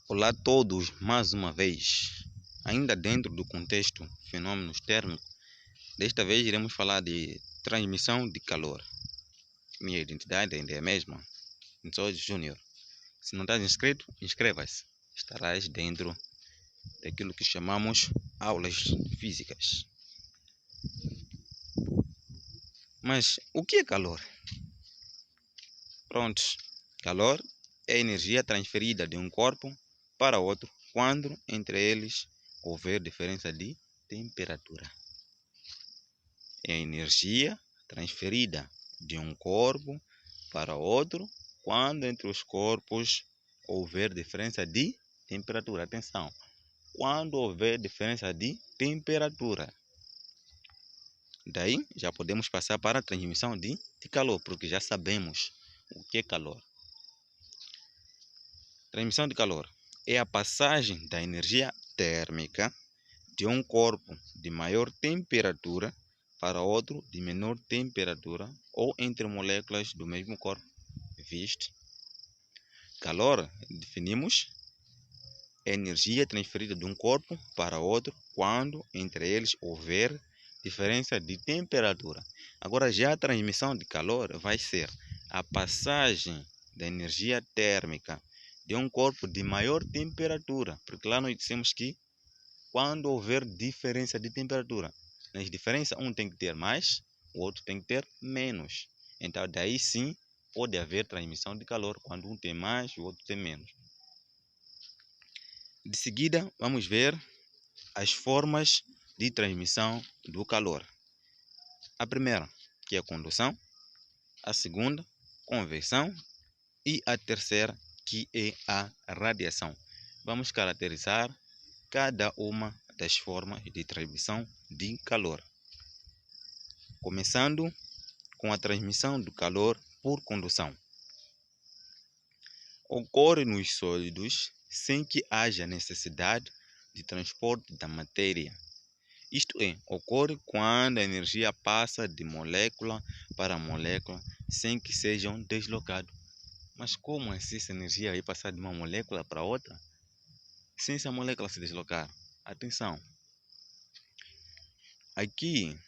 Olá a todos, mais uma vez. Ainda dentro do contexto fenômenos térmicos, desta vez iremos falar de transmissão de calor. Minha identidade ainda é a mesma. Sou Júnior. Se não estás inscrito, inscreva-se. Estarás dentro daquilo que chamamos aulas físicas. Mas o que é calor? Prontos, calor é a energia transferida de um corpo para outro quando entre eles houver diferença de temperatura. É a energia transferida de um corpo para outro quando entre os corpos houver diferença de temperatura. Atenção, quando houver diferença de temperatura. Daí já podemos passar para a transmissão de calor, porque já sabemos o que é calor. Transmissão de calor é a passagem da energia térmica de um corpo de maior temperatura para outro de menor temperatura ou entre moléculas do mesmo corpo. Viste? Calor, definimos, é energia transferida de um corpo para outro quando entre eles houver diferença de temperatura. Agora já a transmissão de calor vai ser a passagem da energia térmica de um corpo de maior temperatura, porque lá nós dissemos que quando houver diferença de temperatura, nas diferenças um tem que ter mais, o outro tem que ter menos. Então daí sim pode haver transmissão de calor quando um tem mais e o outro tem menos. De seguida vamos ver as formas de transmissão do calor. A primeira, que é a condução, a segunda, convecção, e a terceira, que é a radiação. Vamos caracterizar cada uma das formas de transmissão de calor. Começando com a transmissão do calor por condução. Ocorre nos sólidos sem que haja necessidade de transporte da matéria. Isto é, ocorre quando a energia passa de molécula para molécula sem que sejam deslocados. Mas como assim essa energia vai passar de uma molécula para outra sem essa molécula se deslocar? Atenção, aqui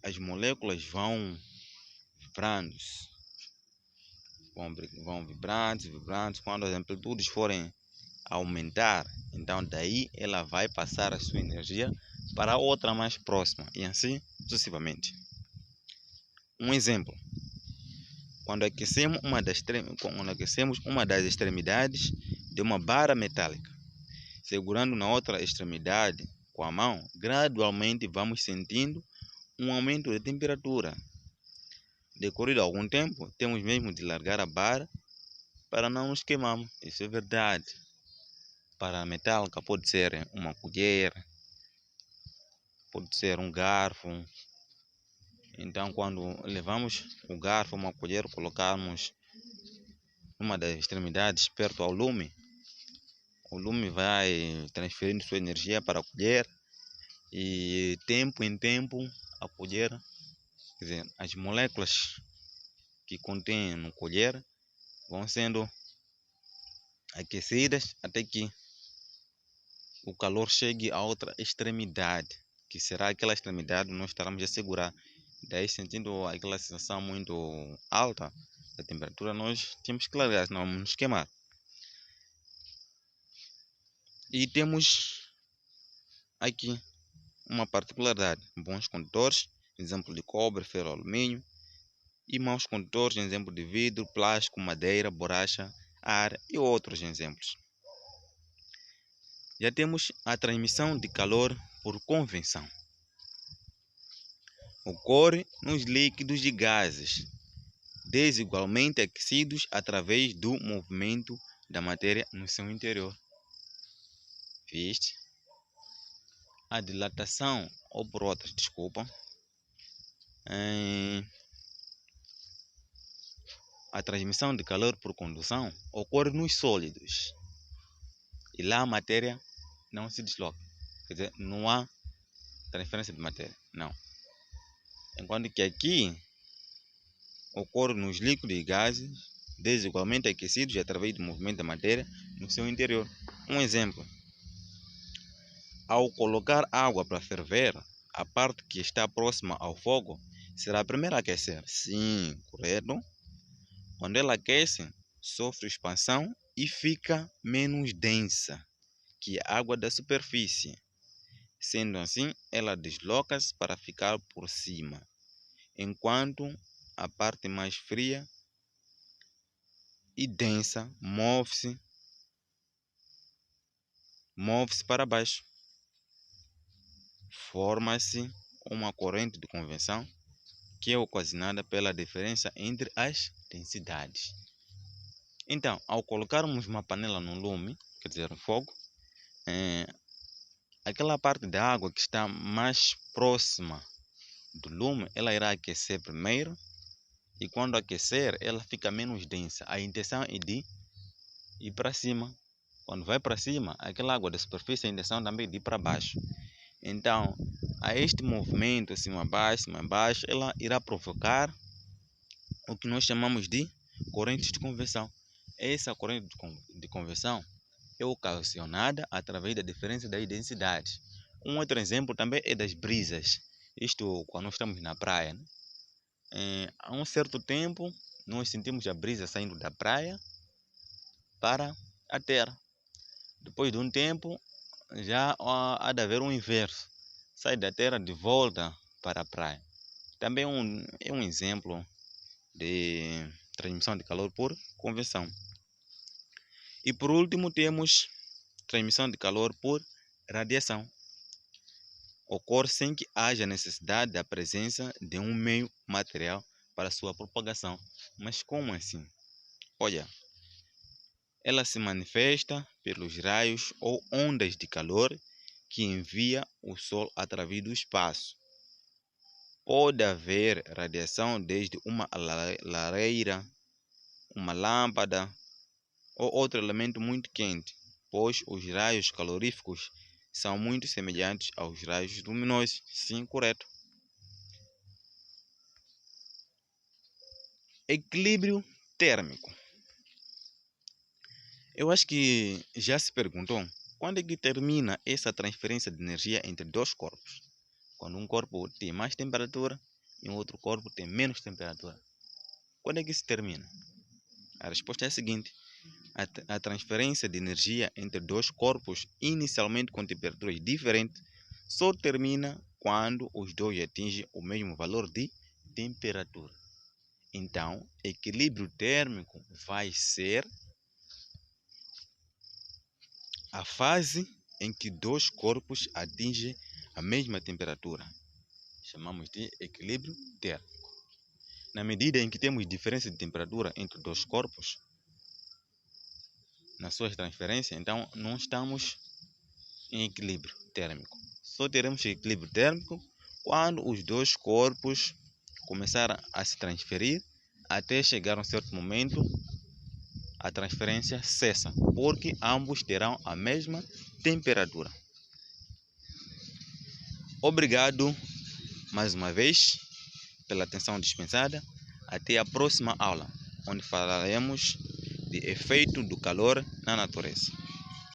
as moléculas vão vibrando, vibrando. Quando as amplitudes forem aumentar, então daí ela vai passar a sua energia para outra mais próxima e assim sucessivamente. Um exemplo, quando aquecemos uma das extremidades de uma barra metálica, segurando na outra extremidade com a mão, gradualmente vamos sentindo um aumento de temperatura. Decorrido algum tempo, temos mesmo de largar a barra para não nos queimarmos. Isso é verdade. Para a metálica pode ser uma colher, pode ser um garfo. Então, quando levamos o garfo, uma colher, colocamos uma das extremidades perto ao lume, o lume vai transferindo sua energia para a colher e tempo em tempo a colher, quer dizer, as moléculas que contêm no colher vão sendo aquecidas até que o calor chegue a outra extremidade, que será aquela extremidade que nós estaremos a segurar. Daí, sentindo aquela sensação muito alta da temperatura, nós temos que largar, senão vamos nos queimar. E temos aqui uma particularidade: bons condutores, exemplo de cobre, ferro, alumínio, e maus condutores, exemplo de vidro, plástico, madeira, borracha, ar e outros exemplos. Já temos a transmissão de calor por convecção. Ocorre nos líquidos e gases desigualmente aquecidos através do movimento da matéria no seu interior. Viste? A dilatação, ou por outras, a transmissão de calor por condução ocorre nos sólidos. E lá a matéria não se desloca. Quer dizer, não há transferência de matéria. Não. Enquanto que aqui ocorre nos líquidos e gases desigualmente aquecidos através do movimento da matéria no seu interior. Um exemplo: ao colocar água para ferver, a parte que está próxima ao fogo será a primeira a aquecer. Sim, correto. Quando ela aquece, sofre expansão e fica menos densa que a água da superfície. Sendo assim, ela desloca-se para ficar por cima, enquanto a parte mais fria e densa move-se para baixo. Forma-se uma corrente de convecção que é ocasionada pela diferença entre as densidades. Então, ao colocarmos uma panela no lume, quer dizer, no fogo, aquela parte da água que está mais próxima do lume, ela irá aquecer primeiro, e quando aquecer, ela fica menos densa. A intenção é de ir para cima. Quando vai para cima, aquela água da superfície, a intenção também é de ir para baixo. Então, a este movimento, cima baixo, ela irá provocar o que nós chamamos de correntes de convecção. Essa corrente de convecção é ocasionada através da diferença das densidades. Um outro exemplo também é das brisas. Isto quando nós estamos na praia, né? Há um certo tempo, nós sentimos a brisa saindo da praia para a terra. Depois de um tempo, já há de haver um inverso. Sai da terra de volta para a praia. Também é um exemplo de transmissão de calor por convecção. E por último, temos transmissão de calor por radiação. Ocorre sem que haja necessidade da presença de um meio material para sua propagação. Mas como assim? Olha, ela se manifesta pelos raios ou ondas de calor que envia o Sol através do espaço. Pode haver radiação desde uma lareira, uma lâmpada ou outro elemento muito quente, pois os raios caloríficos são muito semelhantes aos raios luminosos. Sim, correto. Equilíbrio térmico. Eu acho que já se perguntou quando é que termina essa transferência de energia entre dois corpos. Quando um corpo tem mais temperatura e um outro corpo tem menos temperatura. Quando é que se termina? A resposta é a seguinte: a transferência de energia entre dois corpos inicialmente com temperaturas diferentes só termina quando os dois atingem o mesmo valor de temperatura. Então, equilíbrio térmico vai ser a fase em que dois corpos atingem a mesma temperatura. Chamamos de equilíbrio térmico. Na medida em que temos diferença de temperatura entre dois corpos, nas suas transferências, então não estamos em equilíbrio térmico. Só teremos equilíbrio térmico quando os dois corpos começarem a se transferir até chegar a um certo momento a transferência cessa, porque ambos terão a mesma temperatura. Obrigado mais uma vez pela atenção dispensada. Até a próxima aula, onde falaremos de efeito do calor na natureza.